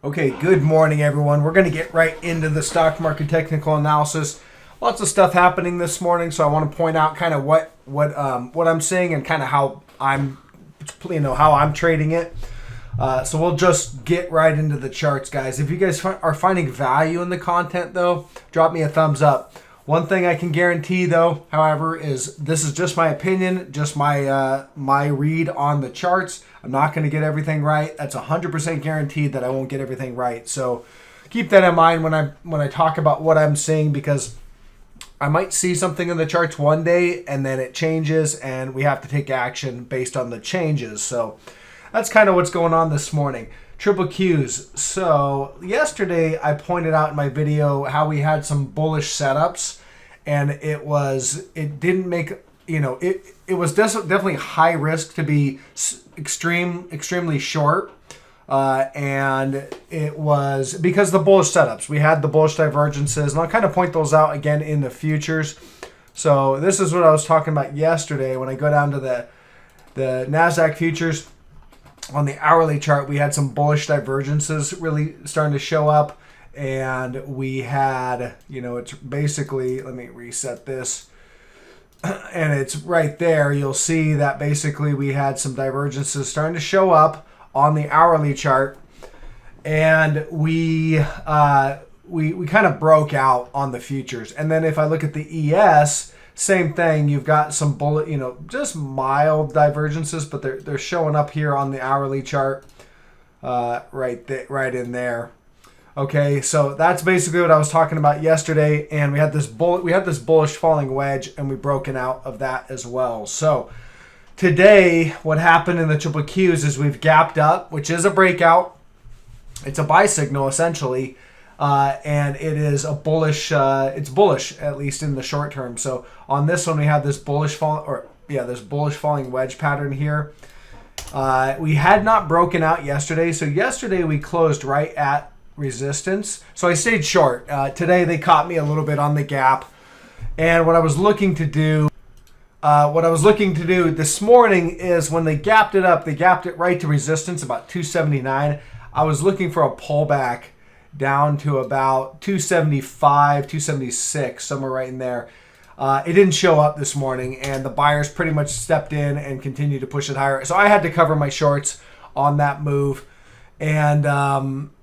Okay, good morning, everyone. We're going to get right into the stock market technical analysis. Lots of stuff happening this morning, so I want to point out kind of what I'm seeing and kind of how I'm trading it. So we'll just get right into the charts, guys. If you guys are finding value in the content, though, drop me a thumbs up. One thing I can guarantee, though, however, is this is just my opinion, just my read on the charts. I'm not going to get everything right. That's 100% guaranteed that I won't get everything right. So keep that in mind when I talk about what I'm seeing, because I might see something in the charts one day and then it changes and we have to take action based on the changes. So that's kind of what's going on this morning. Triple Qs. So yesterday I pointed out in my video how we had some bullish setups, and it didn't make, it was definitely high risk to be extremely short. And it was because the bullish setups. We had the bullish divergences, and I'll kind of point those out again in the futures. So this is what I was talking about yesterday when I go down to the NASDAQ futures. On the hourly chart, we had some bullish divergences really starting to show up, and we had, it's basically, let me reset this, and it's right there. You'll see that basically we had some divergences starting to show up on the hourly chart, and we kind of broke out on the futures. And then if I look at the ES, same thing. You've got some just mild divergences, but they're showing up here on the hourly chart, right in there. Okay, so that's basically what I was talking about yesterday, and we had this bullish falling wedge, and we've broken out of that as well. So today, what happened in the triple Qs is we've gapped up, which is a breakout. It's a buy signal essentially. And it is a bullish, it's bullish, at least in the short term. So on this one, we have this bullish falling wedge pattern here. We had not broken out yesterday. So yesterday we closed right at resistance. So I stayed short. Today they caught me a little bit on the gap. And what I was looking to do this morning is when they gapped it up, they gapped it right to resistance, about 279. I was looking for a pullback down to about 275, 276, somewhere right in there. It didn't show up this morning, and the buyers pretty much stepped in and continued to push it higher. So I had to cover my shorts on that move. And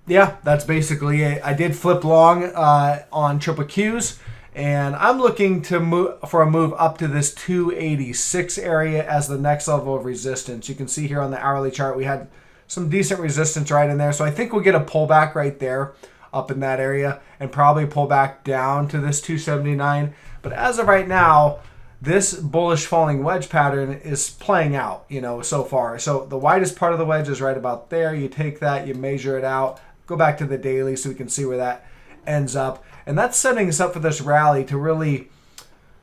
that's basically it. I did flip long on triple Qs, and I'm looking to move for a move up to this 286 area as the next level of resistance. You can see here on the hourly chart we had some decent resistance right in there. So I think we'll get a pullback right there up in that area and probably pull back down to this 279. But as of right now, this bullish falling wedge pattern is playing out, so far. So the widest part of the wedge is right about there. You take that, you measure it out, go back to the daily so we can see where that ends up. And that's setting us up for this rally to really,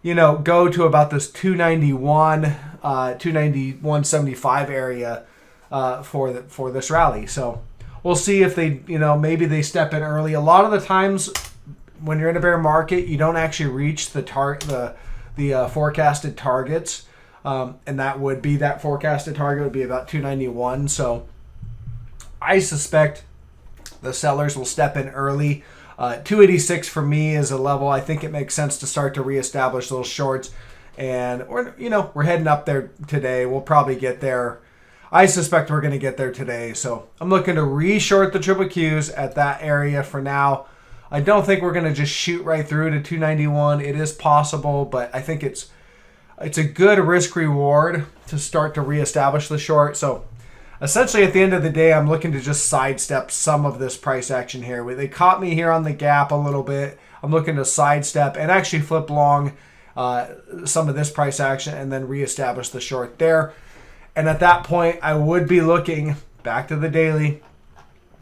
go to about this 291.75 area for this rally. So we'll see if they, maybe they step in early. A lot of the times when you're in a bear market, you don't actually reach the forecasted targets, and that forecasted target would be about 291. So I suspect the sellers will step in early. 286 for me is a level I think it makes sense to start to reestablish those shorts, and we're heading up there today. We'll probably get there. I suspect we're going to get there today. So I'm looking to re-short the triple Qs at that area for now. I don't think we're going to just shoot right through to 291. It is possible, but I think it's a good risk reward to start to reestablish the short. So essentially at the end of the day, I'm looking to just sidestep some of this price action here. They caught me here on the gap a little bit. I'm looking to sidestep and actually flip long some of this price action and then reestablish the short there. And at that point, I would be looking back to the daily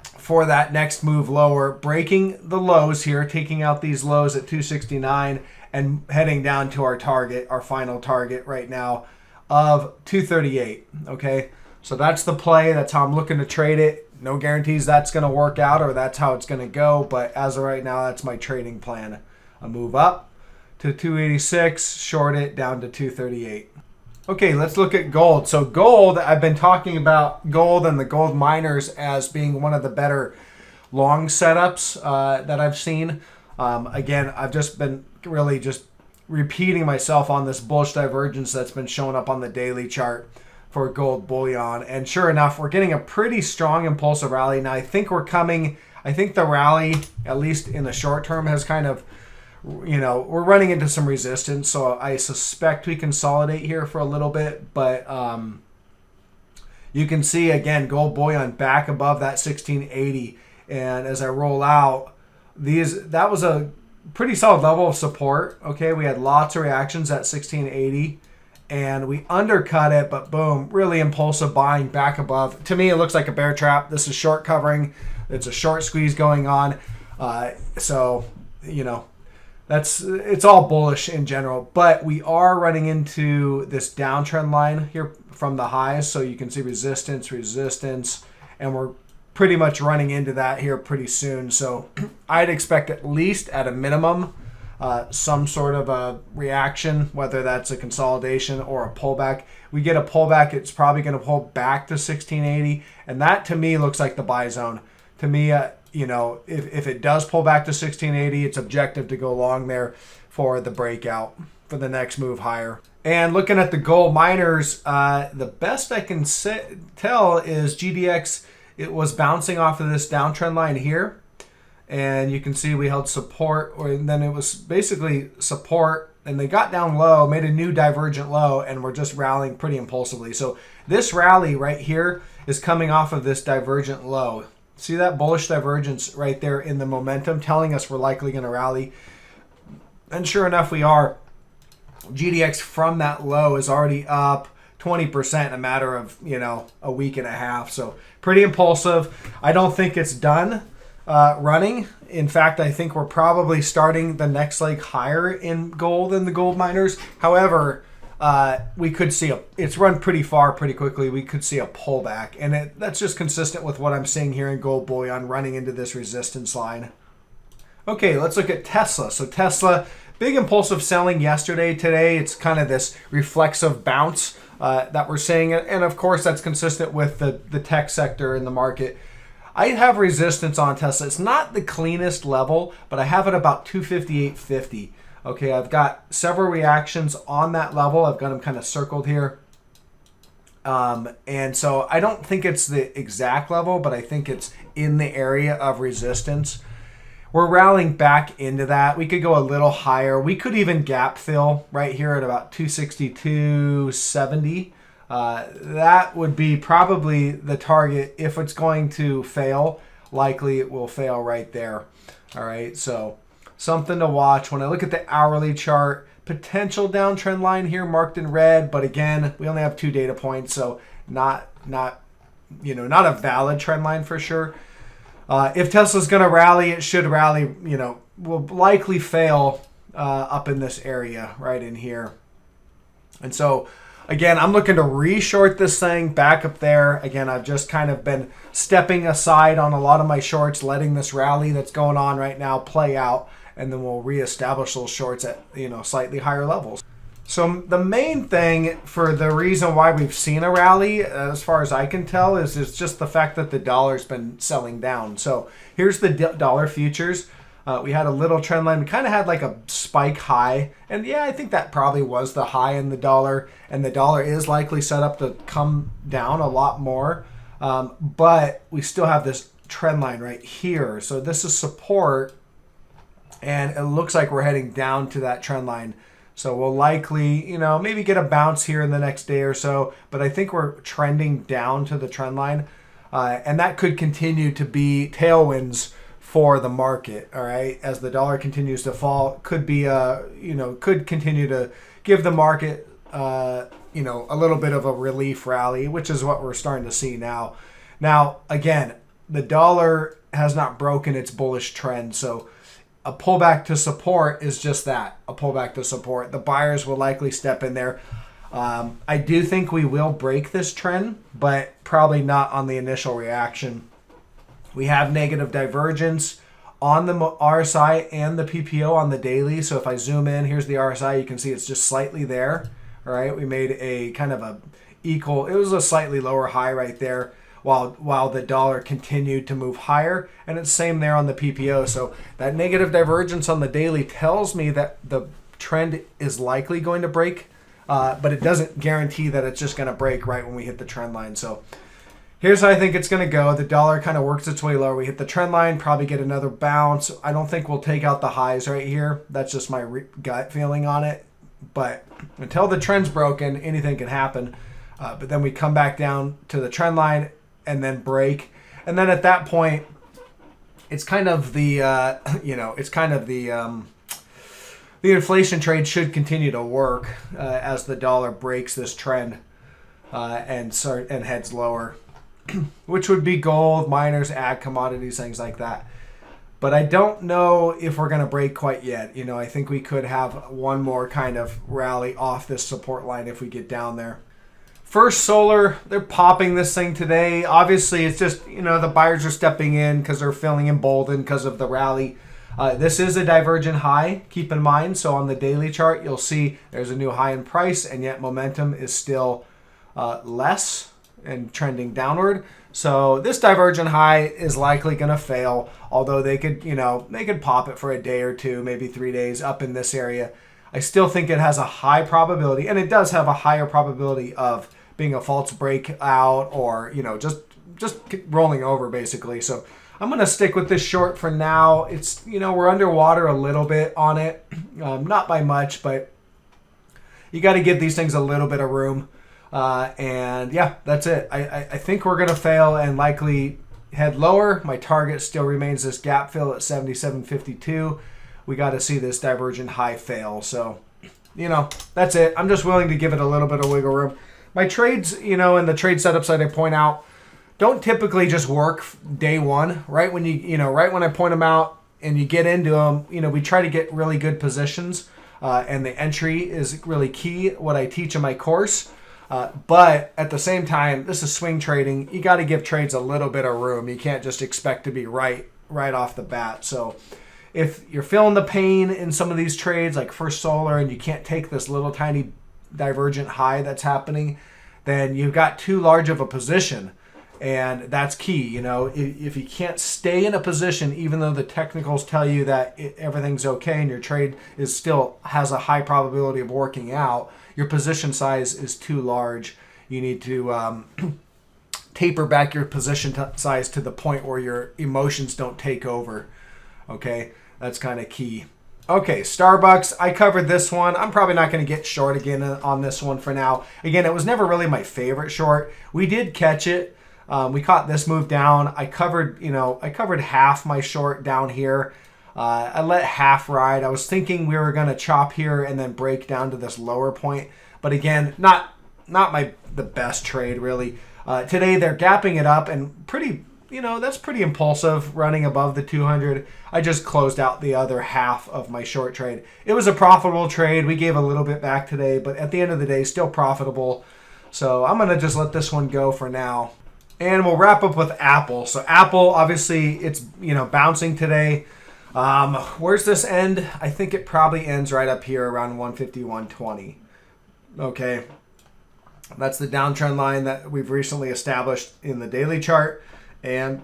for that next move lower, breaking the lows here, taking out these lows at 269 and heading down to our target, our final target right now of 238. Okay, so that's the play. That's how I'm looking to trade it. No guarantees that's going to work out or that's how it's going to go, but as of right now, that's my trading plan. A move up to 286, short it down to 238. Okay, let's look at gold. So gold, I've been talking about gold and the gold miners as being one of the better long setups that I've seen. Again, I've just been really just repeating myself on this bullish divergence that's been showing up on the daily chart for gold bullion. And sure enough, we're getting a pretty strong impulsive rally. Now, I think the rally, at least in the short term, has kind of, we're running into some resistance. So I suspect we consolidate here for a little bit. But you can see, again, gold bullion back above that 1680. And as I roll out, that was a pretty solid level of support. Okay, we had lots of reactions at 1680. And we undercut it, but boom, really impulsive buying back above. To me, it looks like a bear trap. This is short covering. It's a short squeeze going on. So, it's all bullish in general. But we are running into this downtrend line here from the highs. So you can see resistance, and we're pretty much running into that here pretty soon. So I'd expect at least at a minimum some sort of a reaction, whether that's a consolidation or a pullback. We get a pullback, it's probably going to pull back to 1680, and that to me looks like the buy zone. To me, if it does pull back to 1680, it's objective to go long there for the breakout for the next move higher. And looking at the gold miners, the best I can tell is GDX. It was bouncing off of this downtrend line here. And you can see we held support, and then it was basically support, and they got down low, made a new divergent low, and we're just rallying pretty impulsively. So this rally right here is coming off of this divergent low. See that bullish divergence right there in the momentum telling us we're likely going to rally. And sure enough, we are. GDX from that low is already up 20% in a matter of, a week and a half. So pretty impulsive. I don't think it's done running. In fact, I think we're probably starting the next leg higher in gold than the gold miners. However, we could see it's run pretty far pretty quickly. We could see a pullback, and that's just consistent with what I'm seeing here in gold bullion running into this resistance line. Okay, let's look at Tesla. So Tesla, big impulsive selling yesterday. Today, it's kind of this reflexive bounce that we're seeing, and of course, that's consistent with the tech sector in the market. I have resistance on Tesla. It's not the cleanest level, but I have it about 258.50. Okay, I've got several reactions on that level. I've got them kind of circled here. And so I don't think it's the exact level, but I think it's in the area of resistance. We're rallying back into that. We could go a little higher. We could even gap fill right here at about 262.70. That would be probably the target. If it's going to fail, likely it will fail right there. All right, so something to watch. When I look at the hourly chart, potential downtrend line here marked in red, but again, we only have 2 data points, so not a valid trend line for sure. If Tesla's going to rally, it should rally, will likely fail up in this area right in here. And so again, I'm looking to re-short this thing back up there. Again, I've just kind of been stepping aside on a lot of my shorts, letting this rally that's going on right now play out, and then we'll reestablish those shorts at, slightly higher levels. So the main thing for the reason why we've seen a rally, as far as I can tell, is just the fact that the dollar's been selling down. So here's the dollar futures. We had a little trend line. We kind of had like a spike high. And yeah, I think that probably was the high in the dollar. And the dollar is likely set up to come down a lot more. But we still have this trend line right here. So this is support. And it looks like we're heading down to that trend line. So we'll likely, maybe get a bounce here in the next day or so. But I think we're trending down to the trend line. And that could continue to be tailwinds for the market, all right, as the dollar continues to fall. Could be could continue to give the market a little bit of a relief rally, which is what we're starting to see now. Now again, the dollar has not broken its bullish trend, so a pullback to support is just that, a pullback to support. The buyers will likely step in there. I do think we will break this trend, but probably not on the initial reaction. We have negative divergence on the RSI and the PPO on the daily. So if I zoom in, here's the RSI. You can see it's just slightly there. All right, we made a kind of it was a slightly lower high right there. while the dollar continued to move higher, and it's same there on the PPO. So that negative divergence on the daily tells me that the trend is likely going to break, but it doesn't guarantee that it's just going to break right when we hit the trend line. So here's how I think it's going to go. The dollar kind of works its way lower. We hit the trend line, probably get another bounce. I don't think we'll take out the highs right here. That's just my gut feeling on it. But until the trend's broken, anything can happen. But then we come back down to the trend line and then break. And then at that point, it's kind of the, the inflation trade should continue to work as the dollar breaks this trend and heads lower, which would be gold, miners, ag commodities, things like that. But I don't know if we're going to break quite yet. I think we could have one more kind of rally off this support line if we get down there. First Solar, they're popping this thing today. Obviously, it's just, the buyers are stepping in because they're feeling emboldened because of the rally. This is a divergent high, keep in mind. So on the daily chart, you'll see there's a new high in price, and yet momentum is still less and trending downward. So this divergent high is likely going to fail, although they could pop it for a day or two, maybe 3 days up in this area. I still think it has a high probability, and it does have a higher probability of being a false breakout or, just rolling over basically. So I'm going to stick with this short for now. It's, we're underwater a little bit on it. Not by much, but you got to give these things a little bit of room. And yeah, that's it. I think we're going to fail and likely head lower. My target still remains this gap fill at 77.52. We got to see this divergent high fail. So, that's it. I'm just willing to give it a little bit of wiggle room. My trades, in the trade setups that I point out, don't typically just work day one, right? When right when I point them out and you get into them, we try to get really good positions, and the entry is really key, what I teach in my course. But at the same time, this is swing trading. You got to give trades a little bit of room. You can't just expect to be right off the bat. So if you're feeling the pain in some of these trades, like First Solar, and you can't take this little tiny divergent high that's happening, then you've got too large of a position. And that's key. If you can't stay in a position, even though the technicals tell you that everything's okay and your trade has a high probability of working out, your position size is too large. You need to taper back your position size to the point where your emotions don't take over. Okay, that's kind of key. Okay, Starbucks, I covered this one. I'm probably not going to get short again on this one for now. Again, it was never really my favorite short. We did catch it. We caught this move down. I covered half my short down here. I let half ride. I was thinking we were going to chop here and then break down to this lower point. But again, not the best trade, really. Today, they're gapping it up and that's pretty impulsive, running above the 200. I just closed out the other half of my short trade. It was a profitable trade. We gave a little bit back today, but at the end of the day, still profitable. So I'm going to just let this one go for now. And we'll wrap up with Apple. So Apple, obviously, it's bouncing today. Where's this end? I think it probably ends right up here around 151.20. Okay. That's the downtrend line that we've recently established in the daily chart. And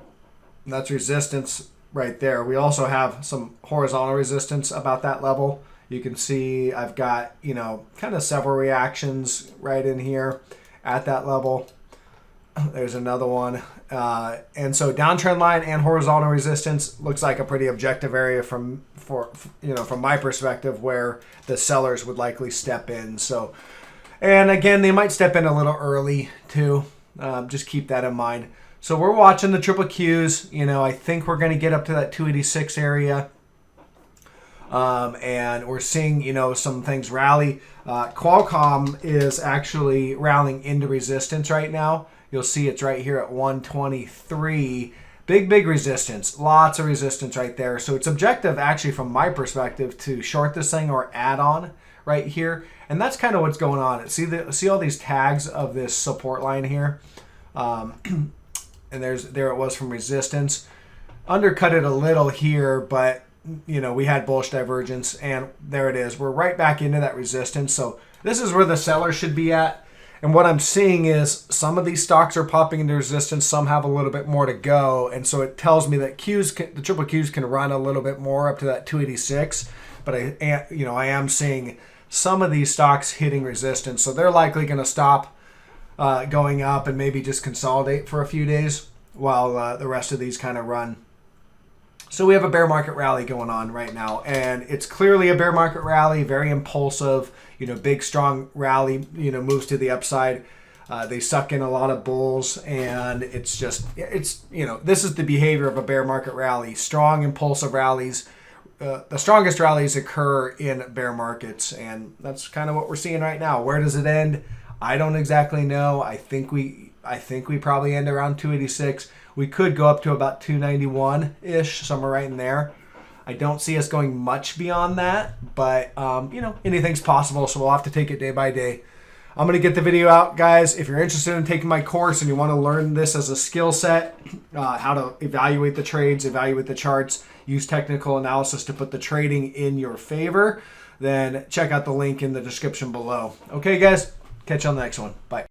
that's resistance right there. We also have some horizontal resistance about that level. You can see I've got, kind of several reactions right in here at that level. There's another one. And so downtrend line and horizontal resistance looks like a pretty objective area from my perspective where the sellers would likely step in. So, and again, they might step in a little early too. Just keep that in mind. So we're watching the triple Qs. I think we're going to get up to that 286 area. And we're seeing, some things rally. Qualcomm is actually rallying into resistance right now. You'll see it's right here at 123. Big resistance. Lots of resistance right there. So it's objective, actually, from my perspective, to short this thing or add on right here. And that's kind of what's going on. See all these tags of this support line here? And there it was from resistance. Undercut it a little here, but we had bullish divergence, and there it is. We're right back into that resistance. So this is where the seller should be at. And what I'm seeing is some of these stocks are popping into resistance. Some have a little bit more to go. And so it tells me that the triple Qs can run a little bit more up to that 286. But I am seeing some of these stocks hitting resistance. So they're likely going to stop going up and maybe just consolidate for a few days while the rest of these kind of run. So we have a bear market rally going on right now, and it's clearly a bear market rally, very impulsive, big, strong rally, moves to the upside. They suck in a lot of bulls, and this is the behavior of a bear market rally. Strong, impulsive rallies. The strongest rallies occur in bear markets, and that's kind of what we're seeing right now. Where does it end? I don't exactly know. I think we probably end around 286. We could go up to about 291-ish, somewhere right in there. I don't see us going much beyond that, but, anything's possible, so we'll have to take it day by day. I'm going to get the video out, guys. If you're interested in taking my course and you want to learn this as a skill set, how to evaluate the trades, evaluate the charts, use technical analysis to put the trading in your favor, then check out the link in the description below. Okay, guys? Catch you on the next one. Bye.